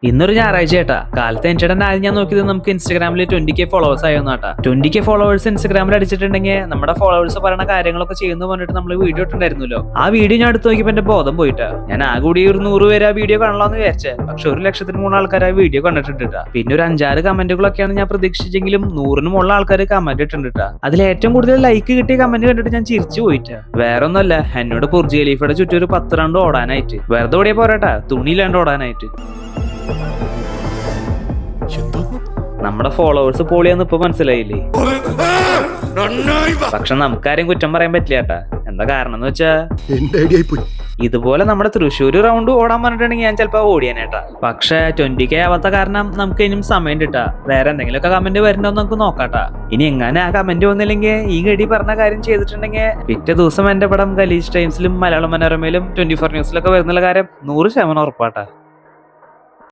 ഇന്നൊരു ഞായറാഴ്ച ഏട്ടാ. കാലത്ത് എന്റെ ആദ്യം ഞാൻ നോക്കിയത് നമുക്ക് ഇൻസ്റ്റാഗ്രാമിൽ 20K ഫോളോവേഴ്സ് ആയോന്നാട്ടാ. 20K ഫോളോവേഴ്സ് ഇൻസ്റ്റാഗ്രാമിൽ അടിച്ചിട്ടുണ്ടെങ്കിൽ നമ്മുടെ ഫോളോവേഴ്സ് പറയുന്ന കാര്യങ്ങളൊക്കെ ചെയ്യുന്നു പറഞ്ഞിട്ട് നമ്മൾ വീഡിയോ ഇട്ടുണ്ടായിരുന്നല്ലോ. ആ വീഡിയോ ഞാൻ എടുത്ത് നോക്കിയപ്പോ എന്റെ ബോധം പോയിട്ടാ. ഞാൻ ആ കൂടി ഒരു 100 പേര് ആ വീഡിയോ കാണലാന്ന് വിചാരിച്ചേ. പക്ഷെ 1,03,000 ആൾക്കാർ ആ വീഡിയോ കണ്ടിട്ടുണ്ട്. പിന്നെ ഒരു 5-6 കമന്റുകളൊക്കെയാണ് ഞാൻ പ്രതീക്ഷിച്ചെങ്കിലും 100-ന് മുകളിൽ ആൾക്കാർ കമന്റ് ഇട്ടിട്ടുണ്ട്. അതിൽ ഏറ്റവും കൂടുതൽ ലൈക്ക് കിട്ടിയ കമന്റ് കണ്ടിട്ട് ഞാൻ ചിരിച്ചു പോയിട്ടാ. വേറെ ഒന്നല്ല, എന്നോട് ബുർജ് ഖലീഫയുടെ ചുറ്റും ഒരു 10 റൗണ്ട് ഓടാനായിട്ട്. വെറുതെ ഓടിയ പോരാട്ടാ, തുണിയില്ലാണ്ട് ഓടാനായിട്ട്. നമ്മുടെ ഫോളോവേഴ്സ് പോളിയാന്ന് ഇപ്പൊ മനസ്സിലായില്ലേ? പക്ഷെ നമുക്കാരും കുറ്റം പറയാൻ പറ്റില്ല കേട്ടാ. എന്താ കാരണം എന്ന് വെച്ചാ ഇതുപോലെ നമ്മുടെ തൃശ്ശൂര് റൗണ്ട് ഓടാൻ പറഞ്ഞിട്ടുണ്ടെങ്കിൽ ഞാൻ ചിലപ്പോ ഓടിയാനേട്ടാ. പക്ഷെ 20K ആവാത്ത കാരണം നമുക്ക് ഇനിയും സമയം കിട്ടാ. വേറെ എന്തെങ്കിലുമൊക്കെ കമന്റ് വരുന്നോന്ന് നമുക്ക് നോക്കാട്ടാ. ഇനി എങ്ങനെ ആ കമന്റ് വന്നില്ലെങ്കിൽ ഈ ഗഡി പറഞ്ഞ കാര്യം ചെയ്തിട്ടുണ്ടെങ്കിൽ പിറ്റേ ദിവസം എന്റെ പടം ഖലീജ് ടൈംസിലും മലയാള മനോരമയിലും 24 ന്യൂസിലൊക്കെ വരുന്നുള്ള കാര്യം 100% ഉറപ്പാട്ടാ.